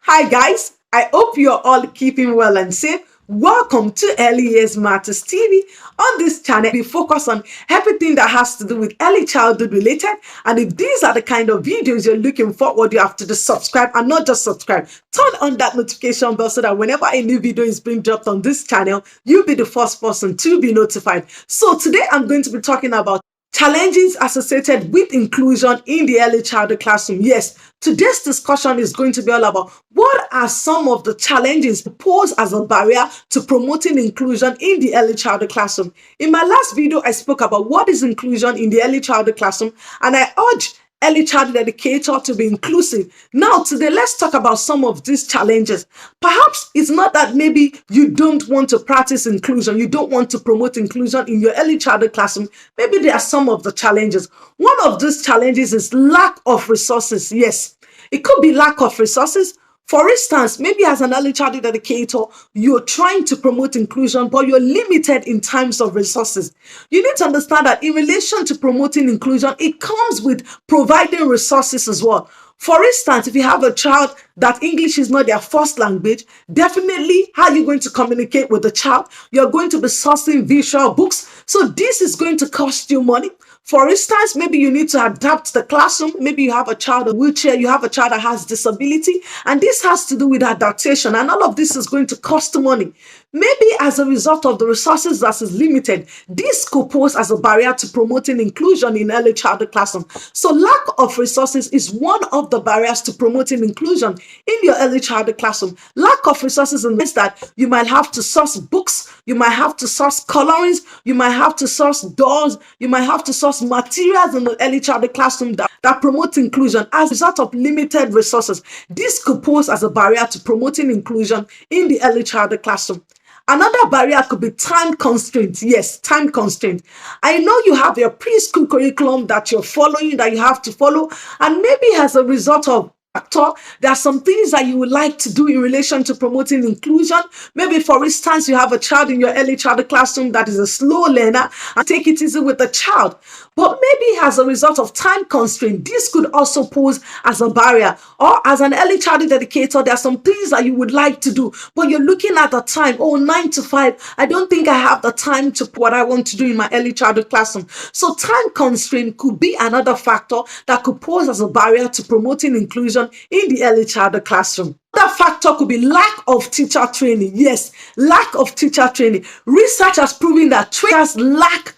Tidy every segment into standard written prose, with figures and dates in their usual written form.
Hi guys, I hope you're all keeping well and safe. Welcome to Early Years Matters TV. On this channel, we focus on everything that has to do with early childhood related. And if these are the kind of videos you're looking for, what you have to do, subscribe, and not just subscribe. Turn on that notification bell so that whenever a new video is being dropped on this channel, you'll be the first person to be notified. So today I'm going to be talking about challenges associated with inclusion in the early childhood classroom. Yes, today's discussion is going to be all about what are some of the challenges posed as a barrier to promoting inclusion in the early childhood classroom. In my last video, I spoke about what is inclusion in the early childhood classroom, and I urge early childhood educator to be inclusive. Now, today, let's talk about some of these challenges. Perhaps it's not that maybe you don't want to practice inclusion, you don't want to promote inclusion in your early childhood classroom. Maybe there are some of the challenges. One of these challenges is lack of resources. Yes, it could be lack of resources. For instance, maybe as an early childhood educator, you're trying to promote inclusion, but you're limited in terms of resources. You need to understand that in relation to promoting inclusion, it comes with providing resources as well. For instance, if you have a child that English is not their first language, definitely how are you going to communicate with the child? You're going to be sourcing visual books. So this is going to cost you money. For instance, maybe you need to adapt the classroom. Maybe you have a child in a wheelchair, you have a child that has disability, and this has to do with adaptation, and all of this is going to cost money. Maybe as a result of the resources that is limited, this could pose as a barrier to promoting inclusion in early childhood classroom. So lack of resources is one of the barriers to promoting inclusion in your early childhood classroom. Lack of resources means that you might have to source books, you might have to source colorings, you might have to source dolls, you might have to source materials in the early childhood classroom that promote inclusion as a result of limited resources. This could pose as a barrier to promoting inclusion in the early childhood classroom. Another barrier could be time constraints. Yes, time constraint. I know you have your preschool curriculum that you're following, that you have to follow, and maybe as a result of there are some things that you would like to do in relation to promoting inclusion. Maybe, for instance, you have a child in your early childhood classroom that is a slow learner, and take it easy with the child. But maybe as a result of time constraint, this could also pose as a barrier. Or as an early childhood educator, there are some things that you would like to do, but you're looking at the time, 9 to 5. I don't think I have the time to what I want to do in my early childhood classroom. So time constraint could be another factor that could pose as a barrier to promoting inclusion in the early childhood classroom. Another factor could be lack of teacher training. Yes, lack of teacher training. Research has proven that trainers lack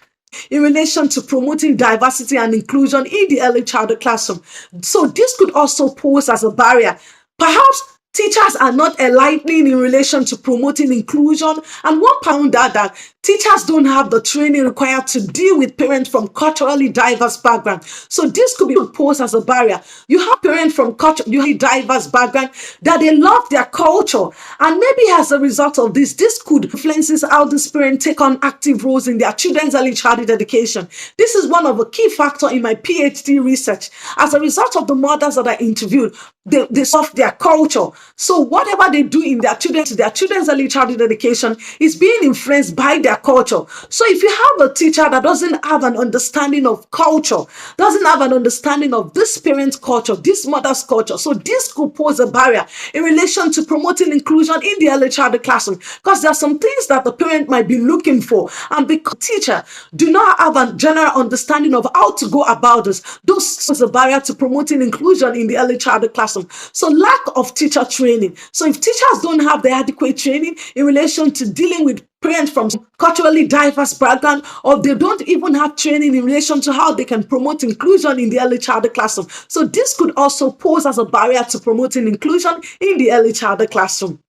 in relation to promoting diversity and inclusion in the early childhood classroom. So this could also pose as a barrier. Perhaps teachers are not enlightening in relation to promoting inclusion, and one found out that teachers don't have the training required to deal with parents from culturally diverse backgrounds. So this could be posed as a barrier. You have parents from culturally diverse background that they love their culture, and maybe as a result of this could influence how these parents take on active roles in their children's early childhood education. This is one of the key factors in my PhD research. As a result of the mothers that I interviewed, they love their culture. So whatever they do in their children's early childhood education is being influenced by their culture. So if you have a teacher that doesn't have an understanding of culture, doesn't have an understanding of this parent's culture, this mother's culture, so this could pose a barrier in relation to promoting inclusion in the early childhood classroom, because there are some things that the parent might be looking for, and because teacher do not have a general understanding of how to go about this, this is a barrier to promoting inclusion in the early childhood classroom. So lack of teacher training. So if teachers don't have the adequate training in relation to dealing with parents from culturally diverse background, or they don't even have training in relation to how they can promote inclusion in the early childhood classroom. So this could also pose as a barrier to promoting inclusion in the early childhood classroom.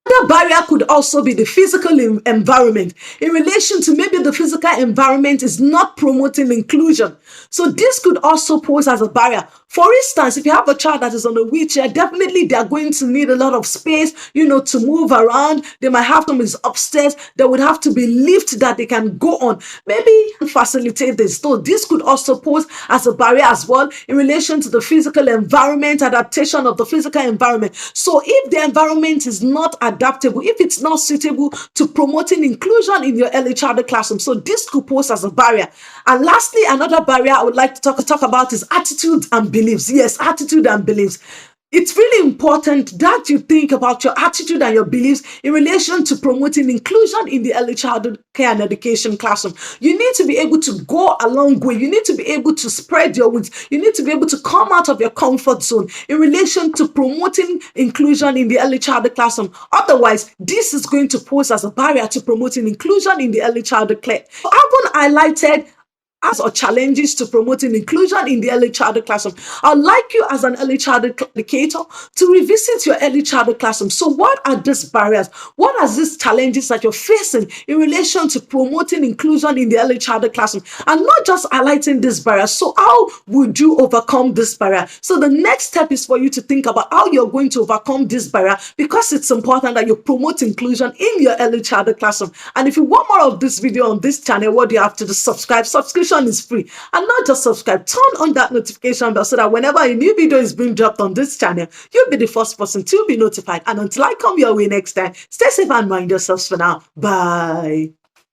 Another barrier could also be the physical environment in relation to maybe the physical environment is not promoting inclusion. So this could also pose as a barrier. For instance, if you have a child that is on a wheelchair, definitely they are going to need a lot of space, to move around. They might have some is upstairs. There would have to be lift that they can go on. Maybe facilitate this. So this could also pose as a barrier as well in relation to the physical environment, adaptation of the physical environment. So if the environment is not adaptable, if it's not suitable to promoting inclusion in your early childhood classroom, so this could pose as a barrier. And lastly, another barrier I would like to talk about is attitude and beliefs. Yes, attitude and beliefs. It's really important that you think about your attitude and your beliefs in relation to promoting inclusion in the early childhood care and education classroom. You need to be able to go a long way. You need to be able to spread your wings. You need to be able to come out of your comfort zone in relation to promoting inclusion in the early childhood classroom. Otherwise, this is going to pose as a barrier to promoting inclusion in the early childhood care. I haven't highlighted as or challenges to promoting inclusion in the early childhood classroom. I'd like you as an early childhood educator to revisit your early childhood classroom. So what are these barriers? What are these challenges that you're facing in relation to promoting inclusion in the early childhood classroom? And not just highlighting these barriers. So how would you overcome this barrier? So the next step is for you to think about how you're going to overcome this barrier, because it's important that you promote inclusion in your early childhood classroom. And if you want more of this video on this channel, what do you have to do? Subscribe. Subscription is free. And not just subscribe, turn on that notification bell so that whenever a new video is being dropped on this channel, you'll be the first person to be notified. And until I come your way next time, stay safe and mind yourselves for now. Bye.